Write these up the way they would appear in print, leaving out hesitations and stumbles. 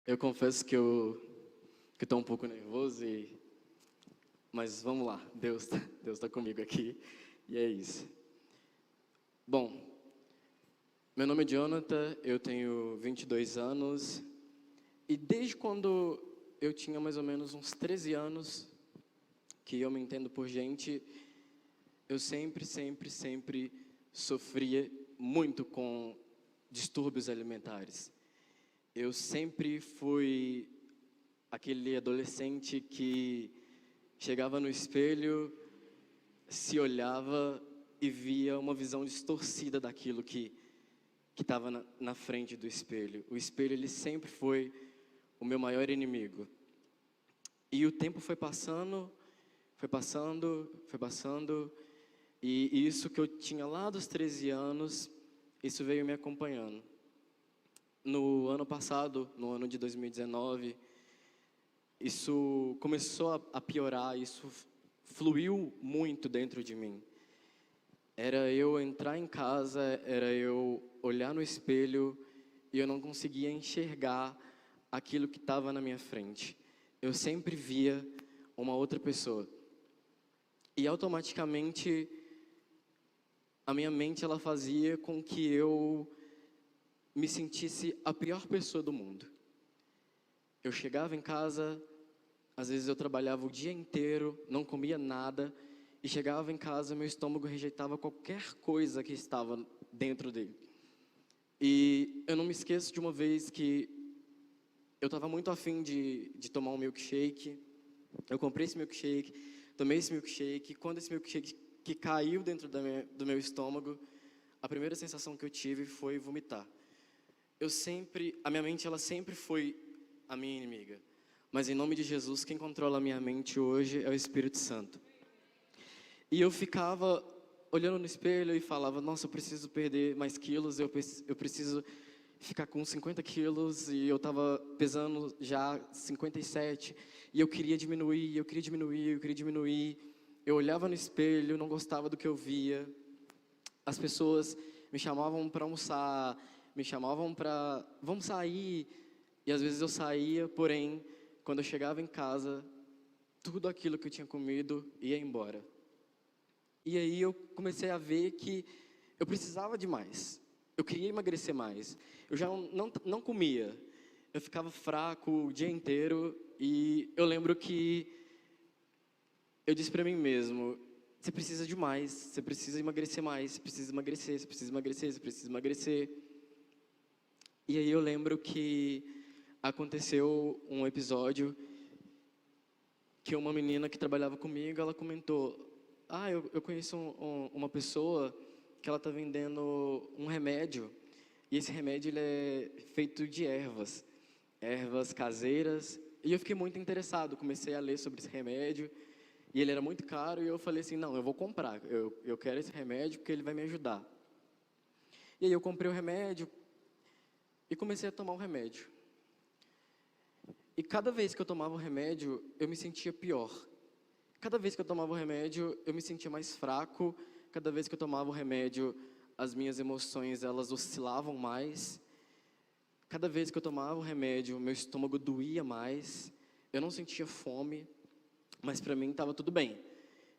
Eu confesso que estou um pouco nervoso, mas vamos lá, Deus tá comigo aqui, e é isso. Bom, meu nome é Jonathan, eu tenho 22 anos, e desde quando eu tinha mais ou menos uns 13 anos, que eu me entendo por gente, eu sempre sofria muito com distúrbios alimentares. Eu sempre fui aquele adolescente que chegava no espelho, se olhava e via uma visão distorcida daquilo que estava na frente do espelho. O espelho, ele sempre foi o meu maior inimigo. E o tempo foi passando, e isso que eu tinha lá dos 13 anos, isso veio me acompanhando. No ano passado, no ano de 2019, isso começou a piorar, isso fluiu muito dentro de mim. Era eu entrar em casa, era eu olhar no espelho e eu não conseguia enxergar aquilo que estava na minha frente. Eu sempre via uma outra pessoa. E automaticamente a minha mente ela fazia com que eu me sentisse a pior pessoa do mundo. Eu chegava em casa, às vezes eu trabalhava o dia inteiro, não comia nada, e chegava em casa, meu estômago rejeitava qualquer coisa que estava dentro dele. E eu não me esqueço de uma vez que eu estava muito afim de tomar um milkshake. Eu comprei esse milkshake, tomei esse milkshake, e quando esse milkshake que caiu dentro do meu estômago, a primeira sensação que eu tive foi vomitar. A minha mente ela sempre foi a minha inimiga. Mas em nome de Jesus, quem controla a minha mente hoje é o Espírito Santo. E eu ficava olhando no espelho e falava, nossa, eu preciso perder mais quilos, eu preciso ficar com 50 quilos, e eu estava pesando já 57, e eu queria diminuir, eu olhava no espelho, não gostava do que eu via, as pessoas me chamavam para almoçar, me chamavam para, vamos sair, e às vezes eu saía, porém, quando eu chegava em casa, tudo aquilo que eu tinha comido ia embora. E aí eu comecei a ver que eu precisava de mais. Eu queria emagrecer mais. Eu já não comia. Eu ficava fraco o dia inteiro. E eu lembro que eu disse para mim mesmo, você precisa de mais, você precisa emagrecer mais, você precisa emagrecer, você precisa emagrecer, você precisa emagrecer. E aí eu lembro que aconteceu um episódio que uma menina que trabalhava comigo, ela comentou, eu conheço uma pessoa que ela está vendendo um remédio, e esse remédio ele é feito de ervas caseiras, e eu fiquei muito interessado, comecei a ler sobre esse remédio, e ele era muito caro, e eu falei assim, não, eu vou comprar, eu quero esse remédio porque ele vai me ajudar. E aí eu comprei o remédio, e comecei a tomar o remédio. E cada vez que eu tomava o remédio, eu me sentia pior. Cada vez que eu tomava o remédio, eu me sentia mais fraco. Cada vez que eu tomava o remédio, as minhas emoções, elas oscilavam mais. Cada vez que eu tomava o remédio, meu estômago doía mais. Eu não sentia fome, mas para mim estava tudo bem.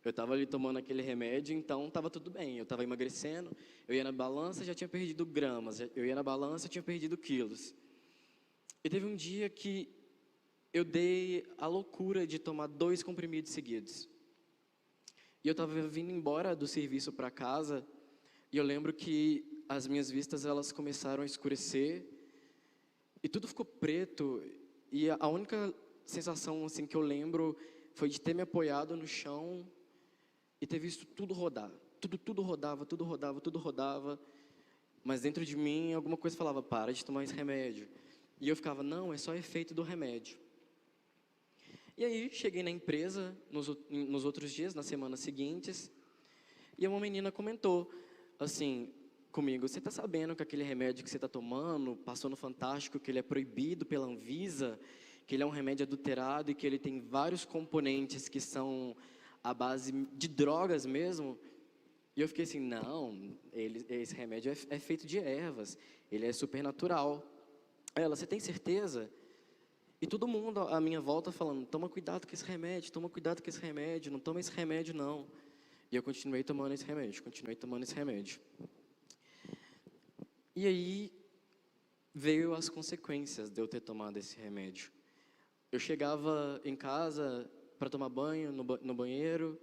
Eu estava ali tomando aquele remédio, então estava tudo bem. Eu estava emagrecendo, eu ia na balança, já tinha perdido gramas. Eu ia na balança, tinha perdido quilos. E teve um dia que eu dei a loucura de tomar 2 comprimidos seguidos. E eu estava vindo embora do serviço para casa, e eu lembro que as minhas vistas elas começaram a escurecer, e tudo ficou preto, e a única sensação assim, que eu lembro foi de ter me apoiado no chão e ter visto tudo rodar. Tudo rodava, mas dentro de mim alguma coisa falava, para de tomar esse remédio. E eu ficava, não, é só efeito do remédio. E aí, cheguei na empresa, nos outros dias, nas semanas seguintes, e uma menina comentou, assim, comigo, você está sabendo que aquele remédio que você está tomando, passou no Fantástico, que ele é proibido pela Anvisa, que ele é um remédio adulterado e que ele tem vários componentes que são à base de drogas mesmo? E eu fiquei assim, não, esse remédio é feito de ervas, ele é supernatural. Ela, você tem certeza? E todo mundo à minha volta falando, toma cuidado com esse remédio, toma cuidado com esse remédio, não toma esse remédio não. E eu continuei tomando esse remédio, continuei tomando esse remédio. E aí veio as consequências de eu ter tomado esse remédio. Eu chegava em casa para tomar banho, no banheiro,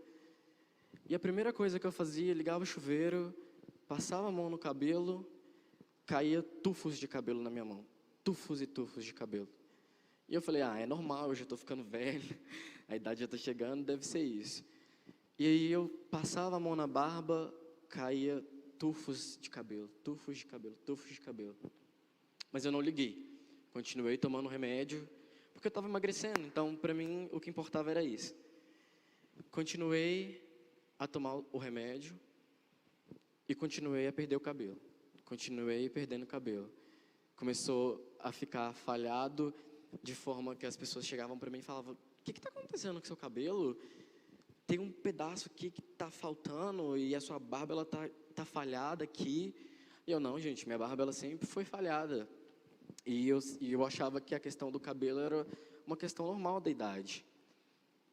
e a primeira coisa que eu fazia, ligava o chuveiro, passava a mão no cabelo, caía tufos de cabelo na minha mão. Tufos e tufos de cabelo. E eu falei, é normal, eu já estou ficando velho, a idade já está chegando, deve ser isso. E aí eu passava a mão na barba, caía tufos de cabelo, tufos de cabelo, tufos de cabelo. Mas eu não liguei, continuei tomando remédio, porque eu estava emagrecendo, então para mim o que importava era isso. Continuei a tomar o remédio e continuei a perder o cabelo, continuei perdendo o cabelo. Começou a ficar falhado, de forma que as pessoas chegavam para mim e falavam, o que está acontecendo com seu cabelo? Tem um pedaço aqui que está faltando e a sua barba ela tá falhada aqui. E eu, não, gente, minha barba ela sempre foi falhada. E eu achava que a questão do cabelo era uma questão normal da idade.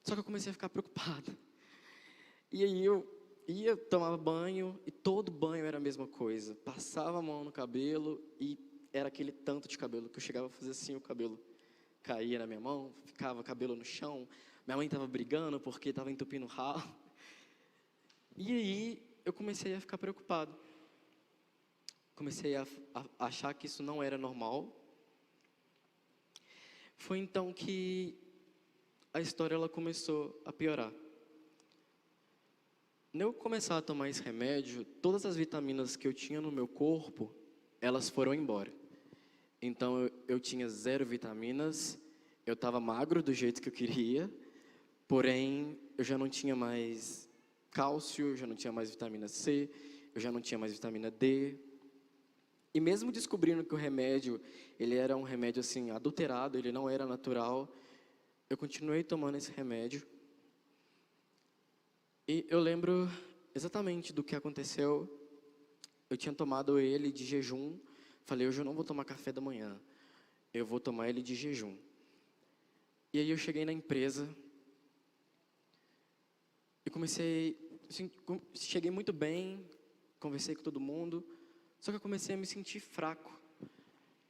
Só que eu comecei a ficar preocupado. E aí eu tomava banho e todo banho era a mesma coisa. Passava a mão no cabelo e era aquele tanto de cabelo que eu chegava a fazer assim, o cabelo caía na minha mão, ficava cabelo no chão. Minha mãe estava brigando porque estava entupindo o ralo. E aí eu comecei a ficar preocupado. Comecei a achar que isso não era normal. Foi então que a história ela começou a piorar. Quando eu começar a tomar esse remédio, todas as vitaminas que eu tinha no meu corpo, elas foram embora. Então eu tinha 0 vitaminas, eu estava magro do jeito que eu queria, porém eu já não tinha mais cálcio, eu já não tinha mais vitamina C, eu já não tinha mais vitamina D. E mesmo descobrindo que o remédio, ele era um remédio assim, adulterado, ele não era natural, eu continuei tomando esse remédio. E eu lembro exatamente do que aconteceu. Eu tinha tomado ele de jejum. Falei, hoje eu não vou tomar café da manhã. Eu vou tomar ele de jejum. E aí eu cheguei na empresa. E comecei, assim, cheguei muito bem. Conversei com todo mundo. Só que eu comecei a me sentir fraco.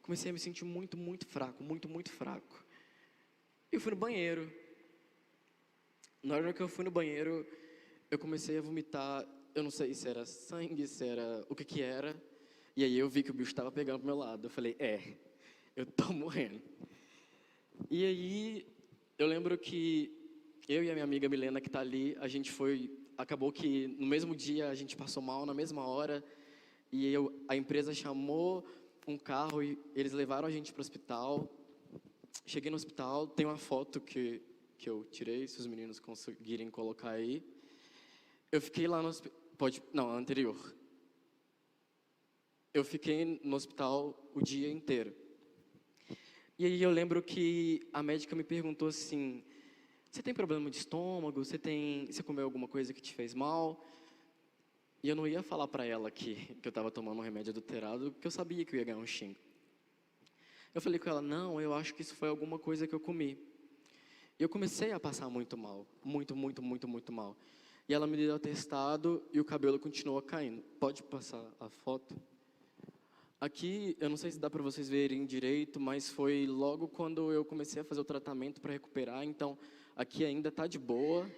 Comecei a me sentir muito, muito fraco. Muito, muito fraco. E eu fui no banheiro. Na hora que eu fui no banheiro, eu comecei a vomitar. Eu não sei se era sangue, se era o que era. E aí eu vi que o bicho estava pegando pro meu lado. Eu falei, eu tô morrendo. E aí eu lembro que eu e a minha amiga Milena, que está ali, a gente acabou que no mesmo dia a gente passou mal, na mesma hora. E a empresa chamou um carro e eles levaram a gente para o hospital. Cheguei no hospital, tem uma foto que eu tirei, se os meninos conseguirem colocar aí. Eu fiquei lá no hospital, anterior. Eu fiquei no hospital o dia inteiro. E aí eu lembro que a médica me perguntou assim, você tem problema de estômago? Você comeu alguma coisa que te fez mal? E eu não ia falar para ela que eu estava tomando um remédio adulterado, porque eu sabia que eu ia ganhar um xingo. Eu falei com ela, não, eu acho que isso foi alguma coisa que eu comi. E eu comecei a passar muito mal, muito, muito, muito, muito mal. E ela me deu atestado e o cabelo continuou caindo. Pode passar a foto? Aqui, eu não sei se dá para vocês verem direito, mas foi logo quando eu comecei a fazer o tratamento para recuperar. Então, aqui ainda está de boa,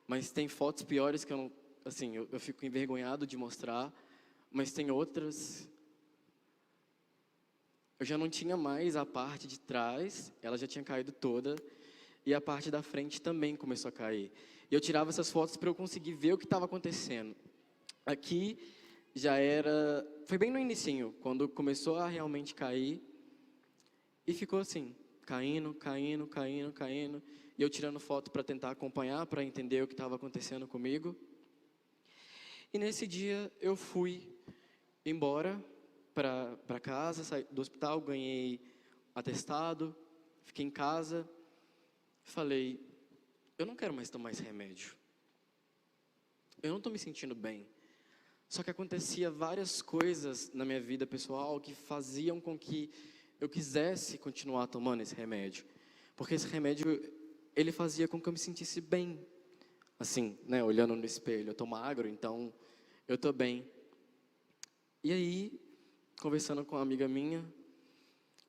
mas tem fotos piores que eu não... Assim, eu fico envergonhado de mostrar, mas tem outras. Eu já não tinha mais a parte de trás, ela já tinha caído toda, e a parte da frente também começou a cair. E eu tirava essas fotos para eu conseguir ver o que estava acontecendo. Aqui já era... Foi bem no inicinho, quando começou a realmente cair, e ficou assim, caindo, caindo, caindo, caindo, e eu tirando foto para tentar acompanhar, para entender o que estava acontecendo comigo. E nesse dia eu fui embora para casa, saí do hospital, ganhei atestado, fiquei em casa, falei, eu não quero mais tomar esse remédio. Eu não estou me sentindo bem. Só que acontecia várias coisas na minha vida pessoal que faziam com que eu quisesse continuar tomando esse remédio. Porque esse remédio, ele fazia com que eu me sentisse bem. Assim, né, olhando no espelho, eu tô magro, então eu tô bem. E aí, conversando com uma amiga minha,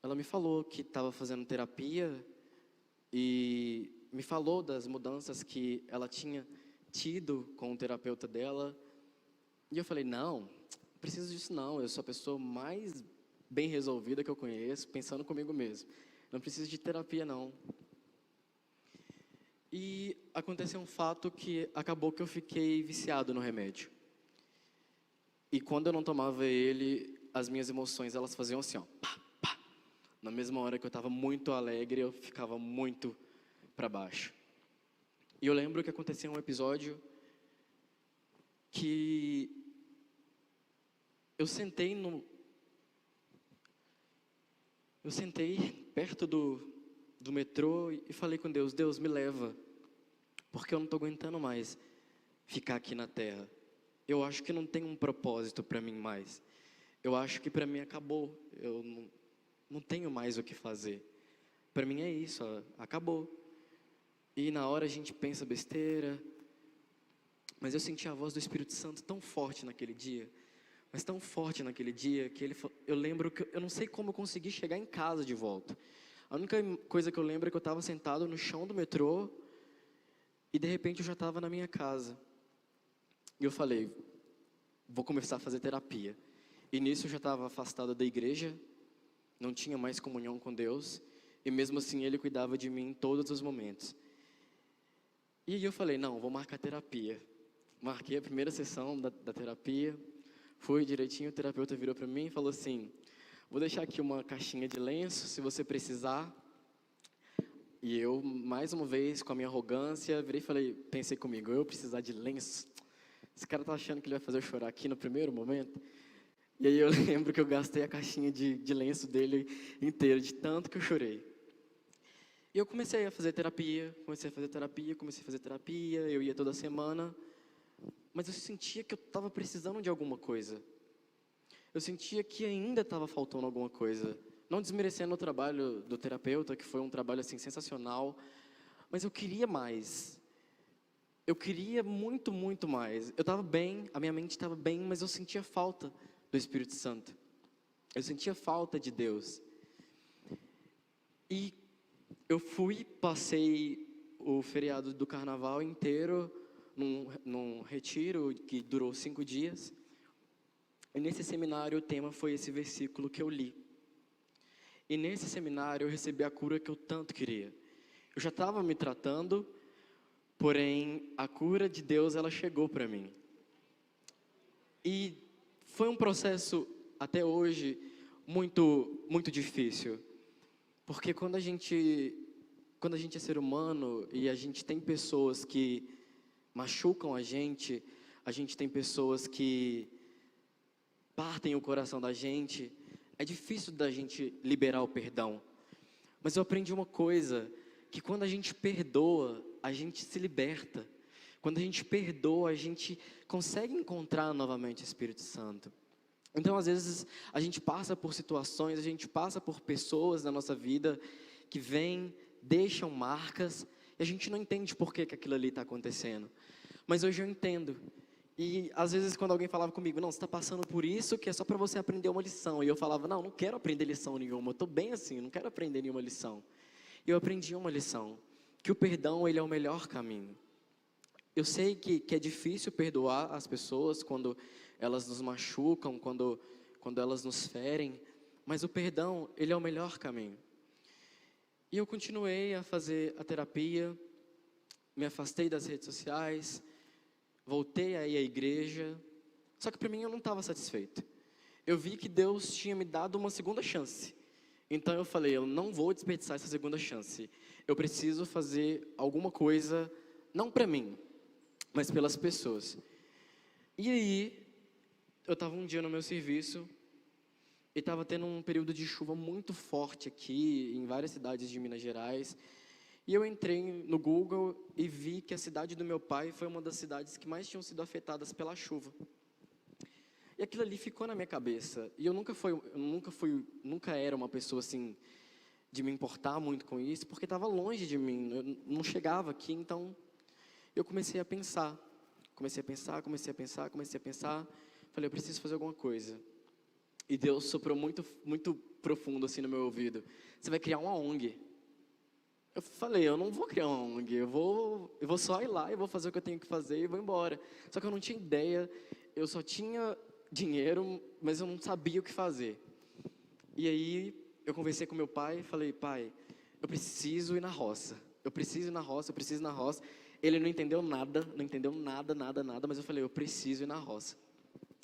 ela me falou que estava fazendo terapia e me falou das mudanças que ela tinha tido com o terapeuta dela. E eu falei, não preciso disso não, eu sou a pessoa mais bem resolvida que eu conheço, pensando comigo mesmo. Não preciso de terapia não. E aconteceu um fato que acabou que eu fiquei viciado no remédio. E quando eu não tomava ele, as minhas emoções, elas faziam assim, ó, pá, pá. Na mesma hora que eu estava muito alegre, eu ficava muito para baixo. E eu lembro que aconteceu um episódio que eu sentei perto do metrô e falei com Deus, Deus, me leva, porque eu não estou aguentando mais ficar aqui na Terra. Eu acho que não tem um propósito para mim mais. Eu acho que para mim acabou. Eu não tenho mais o que fazer. Para mim é isso, ó, acabou. E na hora a gente pensa besteira, mas eu senti a voz do Espírito Santo tão forte naquele dia, mas tão forte naquele dia, que eu lembro que eu não sei como eu consegui chegar em casa de volta. A única coisa que eu lembro é que eu estava sentado no chão do metrô e de repente eu já estava na minha casa. E eu falei, vou começar a fazer terapia. E nisso eu já estava afastado da igreja, não tinha mais comunhão com Deus, e mesmo assim Ele cuidava de mim em todos os momentos. E aí eu falei, não, vou marcar terapia. Marquei a primeira sessão da terapia, fui direitinho, o terapeuta virou para mim e falou assim, vou deixar aqui uma caixinha de lenço, se você precisar. E eu, mais uma vez, com a minha arrogância, virei e falei, pensei comigo, eu precisar de lenço? Esse cara tá achando que ele vai fazer eu chorar aqui no primeiro momento? E aí eu lembro que eu gastei a caixinha de lenço dele inteira, de tanto que eu chorei. E eu comecei a fazer terapia, eu ia toda semana, mas eu sentia que eu estava precisando de alguma coisa. Eu sentia que ainda estava faltando alguma coisa. Não desmerecendo o trabalho do terapeuta, que foi um trabalho assim sensacional, mas eu queria mais. Eu queria muito, muito mais. Eu estava bem, a minha mente estava bem, mas eu sentia falta do Espírito Santo. Eu sentia falta de Deus. E eu passei o feriado do carnaval inteiro num retiro que durou 5 dias. E nesse seminário o tema foi esse versículo que eu li. E nesse seminário eu recebi a cura que eu tanto queria. Eu já estava me tratando, porém a cura de Deus ela chegou para mim. E foi um processo até hoje muito, muito difícil. Porque quando a gente é ser humano e a gente tem pessoas que machucam a gente tem pessoas que partem o coração da gente, é difícil da gente liberar o perdão. Mas eu aprendi uma coisa, que quando a gente perdoa, a gente se liberta. Quando a gente perdoa, a gente consegue encontrar novamente o Espírito Santo. Então, às vezes, a gente passa por situações, a gente passa por pessoas na nossa vida que vêm, deixam marcas, e a gente não entende por que aquilo ali está acontecendo. Mas hoje eu entendo. E, às vezes, quando alguém falava comigo, não, você está passando por isso, que é só para você aprender uma lição. E eu falava, não quero aprender lição nenhuma, eu estou bem assim, não quero aprender nenhuma lição. E eu aprendi uma lição, que o perdão, ele é o melhor caminho. Eu sei que é difícil perdoar as pessoas quando elas nos machucam, quando elas nos ferem, mas o perdão, ele é o melhor caminho. E eu continuei a fazer a terapia, me afastei das redes sociais, voltei a ir à igreja, só que para mim eu não estava satisfeito. Eu vi que Deus tinha me dado uma segunda chance. Então eu falei, eu não vou desperdiçar essa segunda chance. Eu preciso fazer alguma coisa, não para mim, mas pelas pessoas. E aí, eu estava um dia no meu serviço, e estava tendo um período de chuva muito forte aqui, em várias cidades de Minas Gerais. E eu entrei no Google e vi que a cidade do meu pai foi uma das cidades que mais tinham sido afetadas pela chuva. E aquilo ali ficou na minha cabeça. E eu nunca era uma pessoa assim, de me importar muito com isso, porque estava longe de mim, eu não chegava aqui, então eu comecei a pensar. Falei, eu preciso fazer alguma coisa. E Deus soprou muito, muito profundo assim no meu ouvido. Você vai criar uma ONG. Eu falei, eu não vou criar uma ONG, eu vou só ir lá, eu vou fazer o que eu tenho que fazer e vou embora. Só que eu não tinha ideia, eu só tinha dinheiro, mas eu não sabia o que fazer. E aí eu conversei com meu pai e falei, pai, eu preciso ir na roça. Eu preciso ir na roça. Ele não entendeu nada, nada, mas eu falei, eu preciso ir na roça.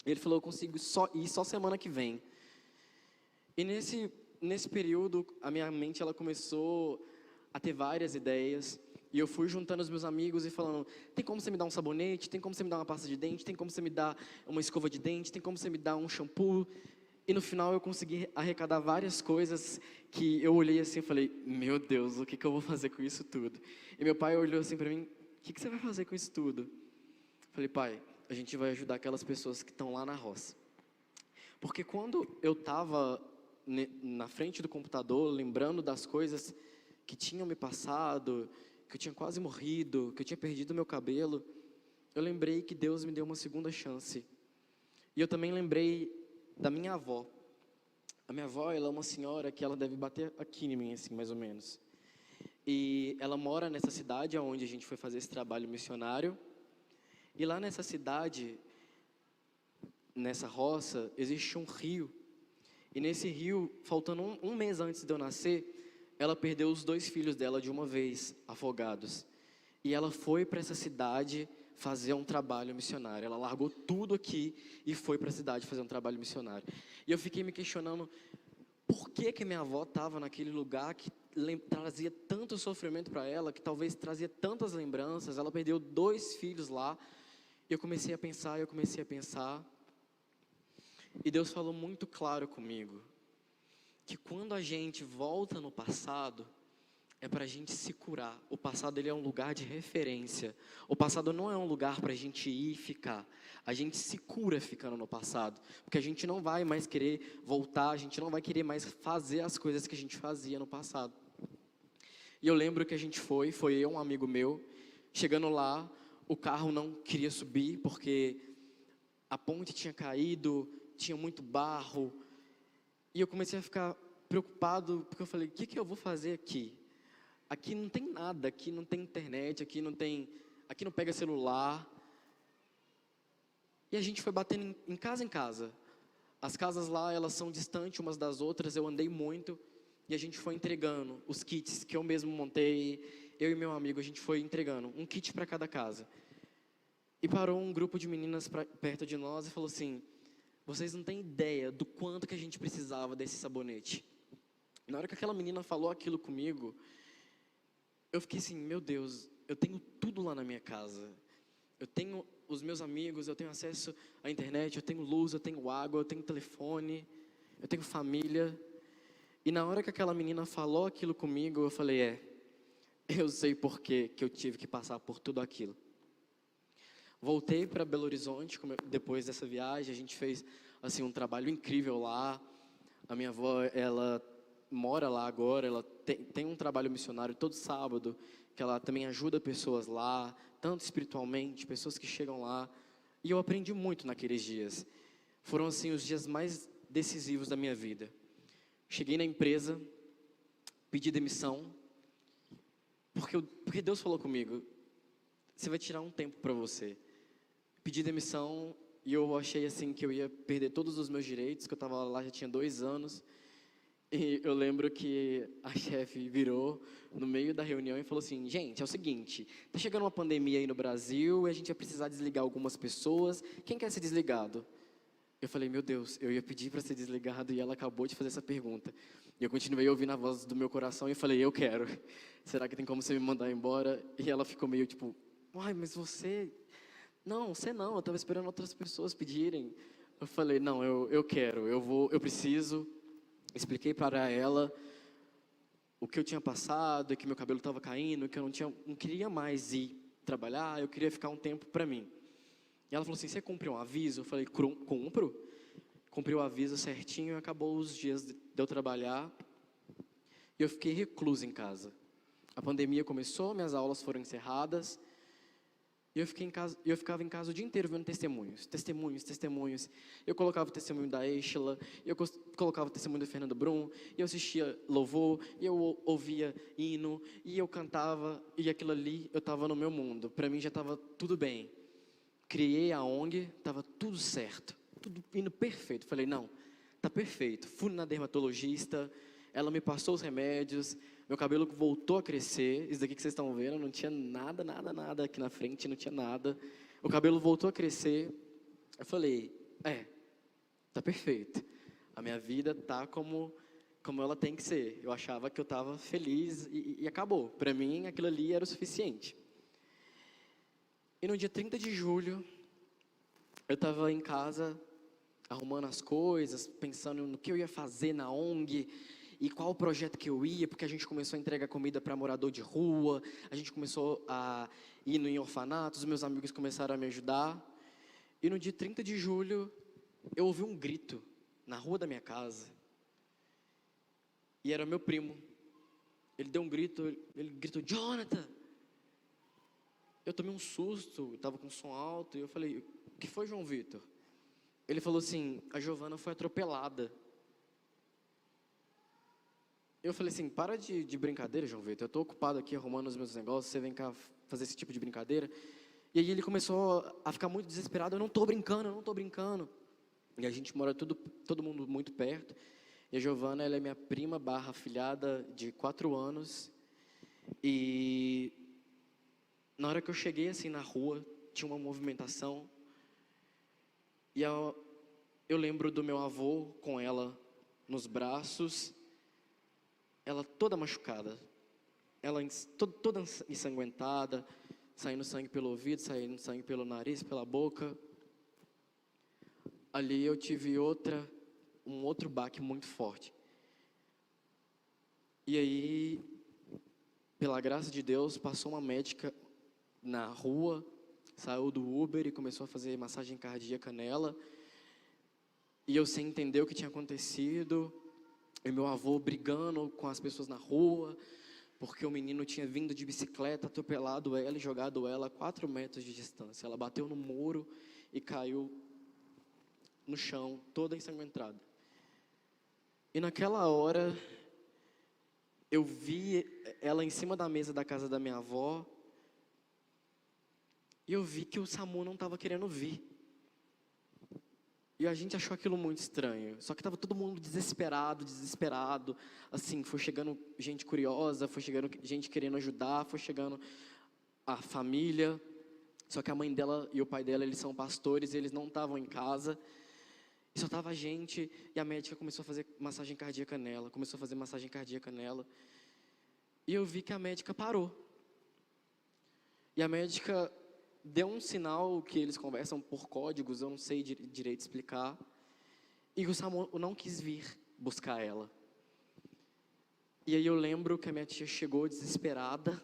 Ele falou, eu consigo ir só semana que vem. E nesse período, a minha mente ela começou a ter várias ideias. E eu fui juntando os meus amigos e falando, tem como você me dar um sabonete? Tem como você me dar uma pasta de dente? Tem como você me dar uma escova de dente? Tem como você me dar um shampoo? E no final eu consegui arrecadar várias coisas que eu olhei assim e falei, meu Deus, o que eu vou fazer com isso tudo? E meu pai olhou assim para mim, o que você vai fazer com isso tudo? Eu falei, pai, a gente vai ajudar aquelas pessoas que estão lá na roça. Porque quando eu estava na frente do computador, lembrando das coisas que tinham me passado, que eu tinha quase morrido, que eu tinha perdido meu cabelo, eu lembrei que Deus me deu uma segunda chance. E eu também lembrei da minha avó. A minha avó, ela é uma senhora que ela deve bater aqui em mim, assim, mais ou menos. E ela mora nessa cidade onde a gente foi fazer esse trabalho missionário. E lá nessa cidade, nessa roça, existe um rio. E nesse rio, faltando um mês antes de eu nascer, ela perdeu os 2 filhos dela de uma vez, afogados. E ela foi para essa cidade fazer um trabalho missionário. Ela largou tudo aqui e foi para a cidade fazer um trabalho missionário. E eu fiquei me questionando, por que minha avó estava naquele lugar que trazia tanto sofrimento para ela, que talvez trazia tantas lembranças. Ela perdeu 2 filhos lá. E eu comecei a pensar. E Deus falou muito claro comigo, que quando a gente volta no passado, é para a gente se curar. O passado ele é um lugar de referência. O passado não é um lugar para a gente ir e ficar. A gente se cura ficando no passado. Porque a gente não vai mais querer voltar, a gente não vai querer mais fazer as coisas que a gente fazia no passado. E eu lembro que a gente foi eu, um amigo meu, chegando lá, o carro não queria subir porque a ponte tinha caído, tinha muito barro. E eu comecei a ficar preocupado, porque eu falei, o que eu vou fazer aqui? Aqui não tem nada, aqui não tem internet, aqui não pega celular. E a gente foi batendo em casa. As casas lá, elas são distantes umas das outras, eu andei muito. E a gente foi entregando os kits que eu mesmo montei. Eu e meu amigo, a gente foi entregando um kit para cada casa. E parou um grupo de meninas perto de nós e falou assim, vocês não têm ideia do quanto que a gente precisava desse sabonete. Na hora que aquela menina falou aquilo comigo, eu fiquei assim, meu Deus, eu tenho tudo lá na minha casa. Eu tenho os meus amigos, eu tenho acesso à internet, eu tenho luz, eu tenho água, eu tenho telefone, eu tenho família. E na hora que aquela menina falou aquilo comigo, eu falei, eu sei por que eu tive que passar por tudo aquilo. Voltei para Belo Horizonte, depois dessa viagem, a gente fez assim, um trabalho incrível lá. A minha avó, ela mora lá agora, ela tem um trabalho missionário todo sábado, que ela também ajuda pessoas lá, tanto espiritualmente, pessoas que chegam lá. E eu aprendi muito naqueles dias. Foram assim os dias mais decisivos da minha vida. Cheguei na empresa, pedi demissão, porque Deus falou comigo, você vai tirar um tempo para você. Pedi demissão e eu achei assim que eu ia perder todos os meus direitos, que eu estava lá já tinha 2 anos. E eu lembro que a chefe virou no meio da reunião e falou assim, gente, é o seguinte, tá chegando uma pandemia aí no Brasil e a gente vai precisar desligar algumas pessoas, quem quer ser desligado? Eu falei, meu Deus, eu ia pedir para ser desligado e ela acabou de fazer essa pergunta. E eu continuei ouvindo a voz do meu coração e falei, eu quero. Será que tem como você me mandar embora? E ela ficou meio tipo, ai, mas você... Não, você não, eu estava esperando outras pessoas pedirem. Eu falei, não, eu quero, eu preciso. Expliquei para ela o que eu tinha passado, que meu cabelo estava caindo, que eu não queria mais ir trabalhar, eu queria ficar um tempo para mim. E ela falou assim, você cumpriu um aviso? Eu falei, cumpro. Cumpri o aviso certinho e acabou os dias de eu trabalhar. e eu fiquei recluso em casa. A pandemia começou, minhas aulas foram encerradas, e eu ficava em casa o dia inteiro vendo testemunhos. Eu colocava o testemunho da Eixla, colocava o testemunho do Fernando Brum, e eu assistia louvor, e eu ouvia hino, e eu cantava, e aquilo ali, eu estava no meu mundo. Para mim já estava tudo bem. Criei a ONG, estava tudo certo, tudo indo perfeito. Falei, não, tá perfeito. Fui na dermatologista, ela me passou os remédios, meu cabelo voltou a crescer. Isso daqui que vocês estão vendo, não tinha nada aqui na frente, não tinha nada. O cabelo voltou a crescer. Eu falei, tá perfeito. A minha vida tá como ela tem que ser. Eu achava que eu estava feliz e acabou. Para mim, aquilo ali era o suficiente. E no dia 30 de julho, eu estava em casa, arrumando as coisas, pensando no que eu ia fazer na ONG, e qual o projeto que eu ia, porque a gente começou a entregar comida para morador de rua, a gente começou a ir em orfanatos, meus amigos começaram a me ajudar. E no dia 30 de julho, eu ouvi um grito na rua da minha casa, e era meu primo. Ele deu um grito, ele gritou, Jonathan! Eu tomei um susto, estava com som alto, e eu falei, o que foi, João Vitor? Ele falou assim, a Giovana foi atropelada. Eu falei assim, para de brincadeira, João Vitor, eu estou ocupado aqui arrumando os meus negócios, você vem cá fazer esse tipo de brincadeira. E aí ele começou a ficar muito desesperado, eu não estou brincando. E a gente mora todo mundo muito perto. E a Giovana, ela é minha prima / afilhada de 4 anos. E na hora que eu cheguei assim na rua, tinha uma movimentação. E eu lembro do meu avô com ela nos braços, ela toda machucada, ela toda ensanguentada, saindo sangue pelo ouvido, saindo sangue pelo nariz, pela boca. Ali eu tive um outro baque muito forte. E aí, pela graça de Deus, passou uma médica na rua, saiu do Uber e começou a fazer massagem cardíaca nela. E eu sem entender o que tinha acontecido, e meu avô brigando com as pessoas na rua, porque o menino tinha vindo de bicicleta, atropelado ela e jogado ela a 4 metros de distância. Ela bateu no muro e caiu no chão, toda ensanguentada. E naquela hora, eu vi ela em cima da mesa da casa da minha avó, e eu vi que o SAMU não estava querendo vir. E a gente achou aquilo muito estranho. Só que estava todo mundo desesperado. Assim, foi chegando gente curiosa, foi chegando gente querendo ajudar, foi chegando a família. Só que a mãe dela e o pai dela, eles são pastores, eles não estavam em casa. E só estava a gente, e a médica começou a fazer massagem cardíaca nela. E eu vi que a médica parou. E a médica deu um sinal que eles conversam por códigos, eu não sei direito explicar. E o SAMU não quis vir buscar ela. E aí eu lembro que a minha tia chegou desesperada,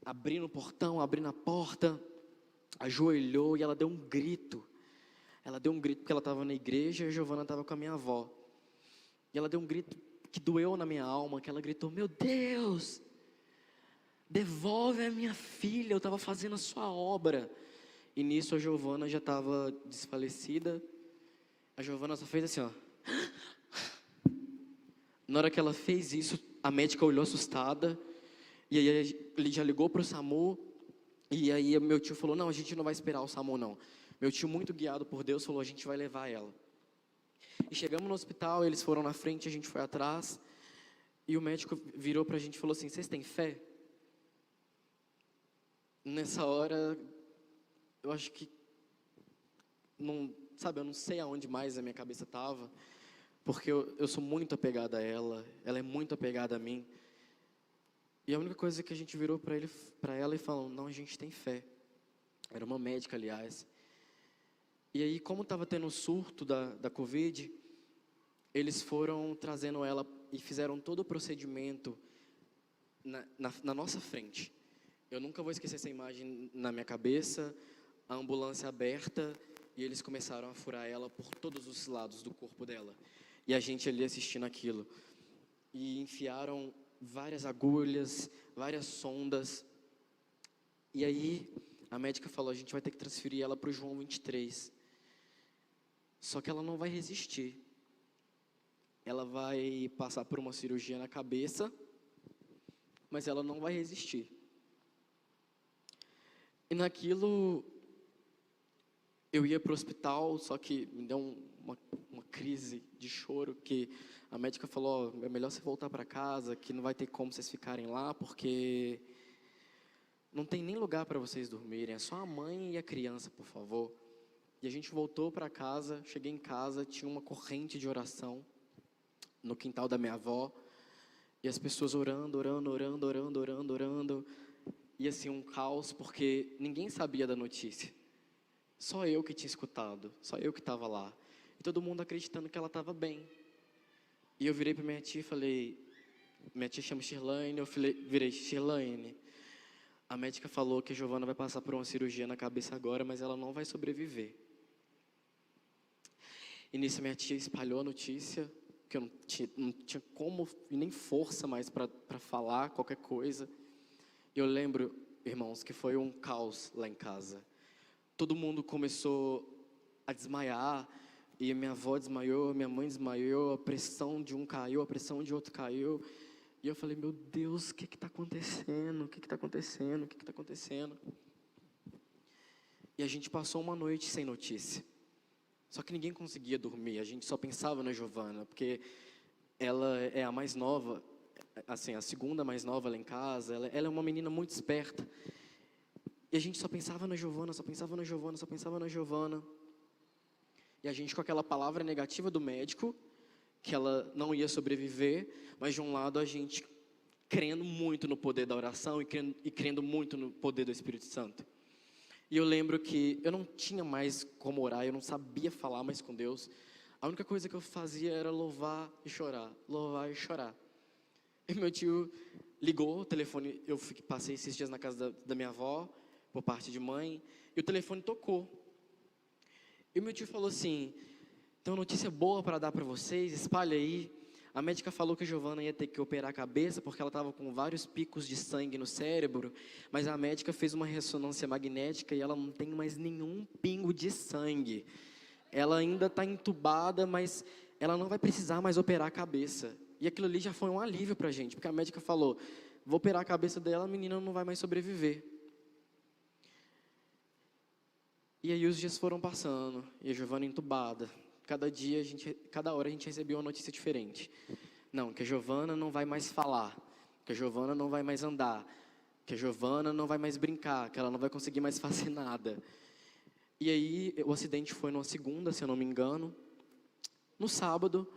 abrindo o portão, abrindo a porta, ajoelhou e ela deu um grito. Ela deu um grito porque ela estava na igreja e a Giovana estava com a minha avó. E ela deu um grito que doeu na minha alma, que ela gritou, meu Deus, devolve a minha filha, eu estava fazendo a sua obra. E nisso a Giovana já estava desfalecida. A Giovana só fez assim, ó. Na hora que ela fez isso, a médica olhou assustada. E aí ele já ligou para o SAMU. E aí meu tio falou, não, a gente não vai esperar o SAMU não. Meu tio, muito guiado por Deus, falou, a gente vai levar ela. E chegamos no hospital, eles foram na frente, a gente foi atrás. E o médico virou para a gente e falou assim, vocês têm fé? Nessa hora, eu acho que, eu não sei aonde mais a minha cabeça estava, porque eu sou muito apegado a ela é muito apegada a mim. E a única coisa que a gente virou para ela e falou, não, a gente tem fé. Era uma médica, aliás. E aí, como estava tendo o surto da Covid, eles foram trazendo ela e fizeram todo o procedimento na nossa frente. Eu nunca vou esquecer essa imagem na minha cabeça, a ambulância aberta, e eles começaram a furar ela por todos os lados do corpo dela. E a gente ali assistindo aquilo. e enfiaram várias agulhas, várias sondas. E aí a médica falou, a gente vai ter que transferir ela para o João 23. Só que ela não vai resistir. Ela vai passar por uma cirurgia na cabeça, mas ela não vai resistir. E naquilo, eu ia para o hospital, só que me deu uma crise de choro, que a médica falou, é melhor você voltar para casa, que não vai ter como vocês ficarem lá, porque não tem nem lugar para vocês dormirem, é só a mãe e a criança, por favor. E a gente voltou para casa, cheguei em casa, tinha uma corrente de oração no quintal da minha avó, e as pessoas orando, e assim, um caos, porque ninguém sabia da notícia. Só eu que tinha escutado, só eu que estava lá. E todo mundo acreditando que ela estava bem. E eu virei para minha tia e falei, minha tia chama Shirlane, virei, Shirlane, a médica falou que a Giovana vai passar por uma cirurgia na cabeça agora, mas ela não vai sobreviver. E nisso minha tia espalhou a notícia, que eu não tinha como, nem força mais para falar qualquer coisa. E eu lembro, irmãos, que foi um caos lá em casa. Todo mundo começou a desmaiar, e a minha avó desmaiou, minha mãe desmaiou, a pressão de um caiu, a pressão de outro caiu. E eu falei, meu Deus, o que está acontecendo? O que está acontecendo? O que está acontecendo? E a gente passou uma noite sem notícia. Só que ninguém conseguia dormir, a gente só pensava na Giovana, porque ela é a mais nova, assim, a segunda mais nova lá em casa, ela é uma menina muito esperta. E a gente só pensava na Giovana, só pensava na Giovana, só pensava na Giovana. E a gente com aquela palavra negativa do médico, que ela não ia sobreviver, mas de um lado a gente crendo muito no poder da oração e crendo muito no poder do Espírito Santo. E eu lembro que eu não tinha mais como orar, eu não sabia falar mais com Deus. A única coisa que eu fazia era louvar e chorar, louvar e chorar. E meu tio ligou o telefone, eu passei esses dias na casa da minha avó, por parte de mãe, e o telefone tocou. E o meu tio falou assim, tem uma notícia boa para dar para vocês, espalha aí. A médica falou que a Giovana ia ter que operar a cabeça, porque ela estava com vários picos de sangue no cérebro, mas a médica fez uma ressonância magnética e ela não tem mais nenhum pingo de sangue. Ela ainda está entubada, mas ela não vai precisar mais operar a cabeça. E aquilo ali já foi um alívio para a gente, porque a médica falou, vou operar a cabeça dela, a menina não vai mais sobreviver. E aí os dias foram passando, e a Giovana entubada. Cada hora a gente recebia uma notícia diferente. Não, que a Giovana não vai mais falar, que a Giovana não vai mais andar, que a Giovana não vai mais brincar, que ela não vai conseguir mais fazer nada. E aí o acidente foi numa segunda, se eu não me engano. No sábado,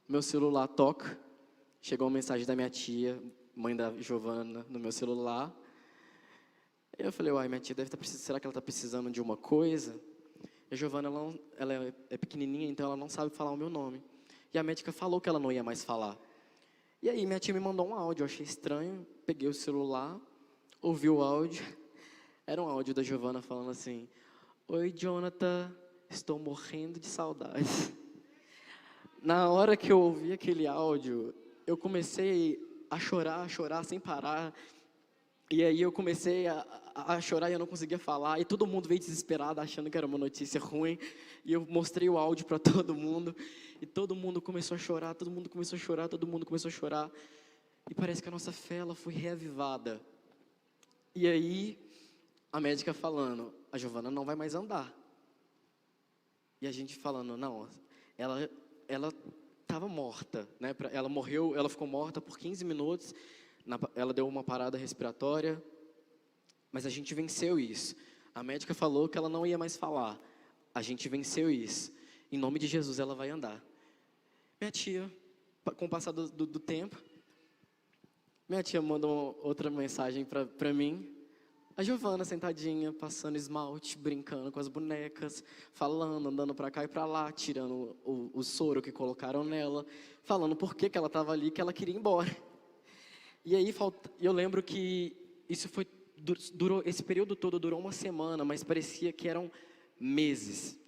meu celular toca, chegou uma mensagem da minha tia, mãe da Giovana, no meu celular. Eu falei, uai, minha tia deve estar precisando, será que ela está precisando de uma coisa? A Giovana, ela é pequenininha, então ela não sabe falar o meu nome. E a médica falou que ela não ia mais falar. E aí minha tia me mandou um áudio, eu achei estranho, peguei o celular, ouvi o áudio. Era um áudio da Giovana falando assim, oi, Jonathan, estou morrendo de saudade. Na hora que eu ouvi aquele áudio, eu comecei a chorar sem parar. E aí eu comecei a chorar e eu não conseguia falar. E todo mundo veio desesperado, achando que era uma notícia ruim. E eu mostrei o áudio para todo mundo. E todo mundo começou a chorar, todo mundo começou a chorar, todo mundo começou a chorar. E parece que a nossa fé, ela foi reavivada. E aí, a médica falando, a Giovana não vai mais andar. E a gente falando, não, ela estava morta, né? Ela morreu, ela ficou morta por 15 minutos. Ela deu uma parada respiratória, mas a gente venceu isso. A médica falou que ela não ia mais falar. A gente venceu isso. Em nome de Jesus, ela vai andar. Minha tia, com o passar do tempo, minha tia mandou outra mensagem para mim. A Giovana sentadinha, passando esmalte, brincando com as bonecas, falando, andando para cá e para lá, tirando o soro que colocaram nela, falando por que ela estava ali, que ela queria ir embora. E aí eu lembro que isso esse período todo durou uma semana, mas parecia que eram meses.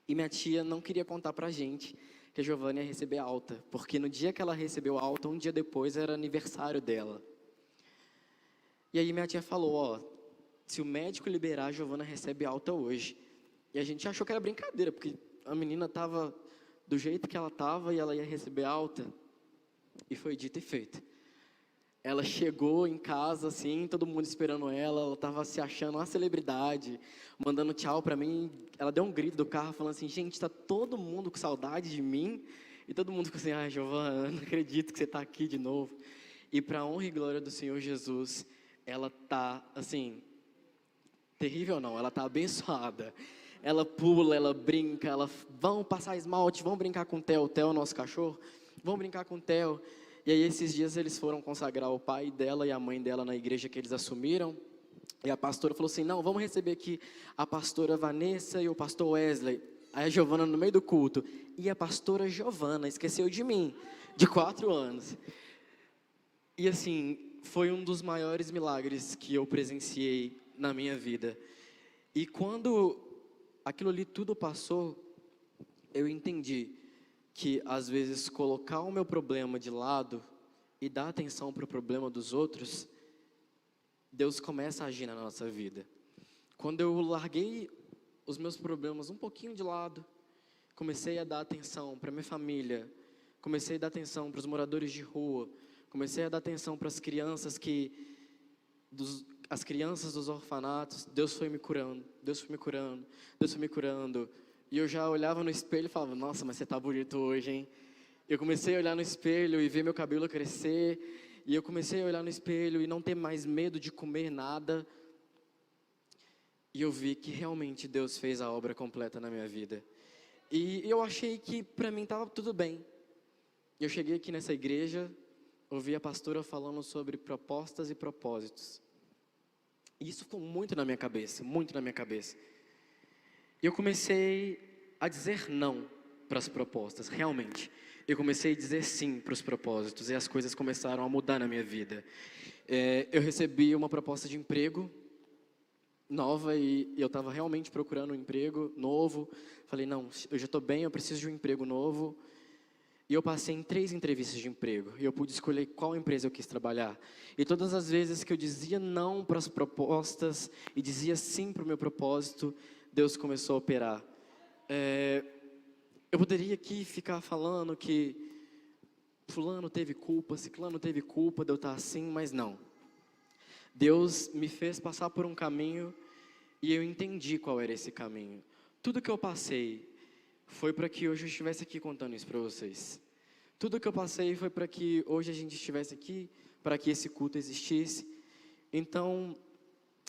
E minha tia não queria contar pra gente que a Giovana ia receber alta, porque no dia que ela recebeu alta, um dia depois era aniversário dela. E aí minha tia falou, ó, se o médico liberar, a Giovana recebe alta hoje. E a gente achou que era brincadeira, porque a menina estava do jeito que ela estava e ela ia receber alta. E foi dito e feito. Ela chegou em casa, assim, todo mundo esperando ela estava se achando uma celebridade, mandando tchau para mim. Ela deu um grito do carro, falando assim, gente, está todo mundo com saudade de mim? E todo mundo ficou assim, ai, Giovana, não acredito que você está aqui de novo. E para a honra e glória do Senhor Jesus, ela está, assim, terrível não, ela está abençoada. Ela pula, ela brinca, vão passar esmalte, vão brincar com o Theo. O Theo é o nosso cachorro, vão brincar com o Theo. E aí esses dias eles foram consagrar o pai dela e a mãe dela na igreja que eles assumiram. E a pastora falou assim, não, vamos receber aqui a pastora Vanessa e o pastor Wesley. Aí a Giovana no meio do culto. E a pastora Giovana esqueceu de mim, de 4 anos. E assim, foi um dos maiores milagres que eu presenciei na minha vida. E quando aquilo ali tudo passou, eu entendi que às vezes colocar o meu problema de lado e dar atenção para o problema dos outros, Deus começa a agir na nossa vida. Quando eu larguei os meus problemas um pouquinho de lado, comecei a dar atenção para minha família, comecei a dar atenção para os moradores de rua, comecei a dar atenção para as crianças as crianças dos orfanatos, Deus foi me curando, Deus foi me curando, Deus foi me curando. E eu já olhava no espelho e falava, nossa, mas você está bonito hoje, hein? Eu comecei a olhar no espelho e ver meu cabelo crescer. E eu comecei a olhar no espelho e não ter mais medo de comer nada. E eu vi que realmente Deus fez a obra completa na minha vida. E eu achei que para mim estava tudo bem. Eu cheguei aqui nessa igreja, ouvi a pastora falando sobre propostas e propósitos. E isso ficou muito na minha cabeça, muito na minha cabeça. E eu comecei a dizer não para as propostas, realmente. Eu comecei a dizer sim para os propósitos e as coisas começaram a mudar na minha vida. Eu recebi uma proposta de emprego nova e eu estava realmente procurando um emprego novo. Falei, não, eu já estou bem, eu preciso de um emprego novo. E eu passei em 3 entrevistas de emprego e eu pude escolher qual empresa eu quis trabalhar. E todas as vezes que eu dizia não para as propostas e dizia sim para o meu propósito, Deus começou a operar. Eu poderia aqui ficar falando que fulano teve culpa, ciclano teve culpa de eu estar assim, mas não. Deus me fez passar por um caminho e eu entendi qual era esse caminho. Tudo que eu passei foi para que hoje eu estivesse aqui contando isso para vocês. Tudo que eu passei foi para que hoje a gente estivesse aqui, para que esse culto existisse. Então,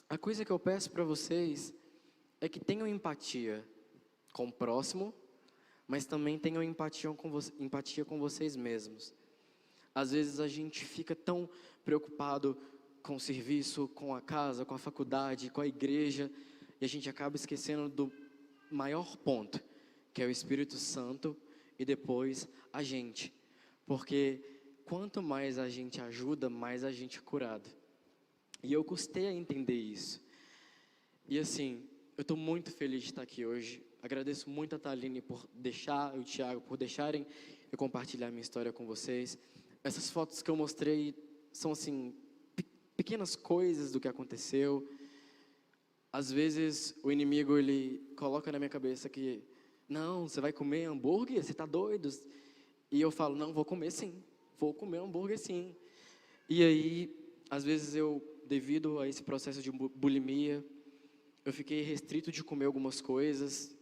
a coisa que eu peço para vocês é que tenham empatia com o próximo, mas também tenham empatia com vocês mesmos. Às vezes a gente fica tão preocupado com o serviço, com a casa, com a faculdade, com a igreja, e a gente acaba esquecendo do maior ponto, que é o Espírito Santo, e depois a gente. Porque quanto mais a gente ajuda, mais a gente é curado. E eu custei a entender isso. E assim, eu estou muito feliz de estar aqui hoje. Agradeço muito a Thaline por deixar, e o Thiago por deixarem eu compartilhar minha história com vocês. Essas fotos que eu mostrei são assim, pequenas coisas do que aconteceu. Às vezes o inimigo ele coloca na minha cabeça que não, você vai comer hambúrguer? Você está doido? E eu falo, não, vou comer sim, vou comer hambúrguer sim. E aí, às vezes eu, devido a esse processo de bulimia, eu fiquei restrito de comer algumas coisas.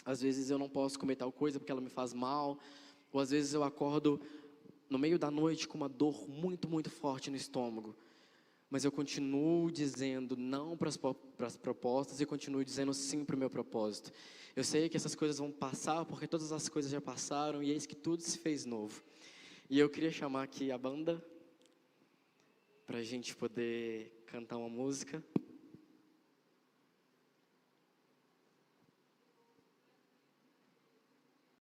Às vezes eu não posso comer tal coisa porque ela me faz mal. Ou às vezes eu acordo no meio da noite com uma dor muito, muito forte no estômago. Mas eu continuo dizendo não para as propostas e continuo dizendo sim para o meu propósito. Eu sei que essas coisas vão passar, porque todas as coisas já passaram e eis que tudo se fez novo. E eu queria chamar aqui a banda para a gente poder cantar uma música.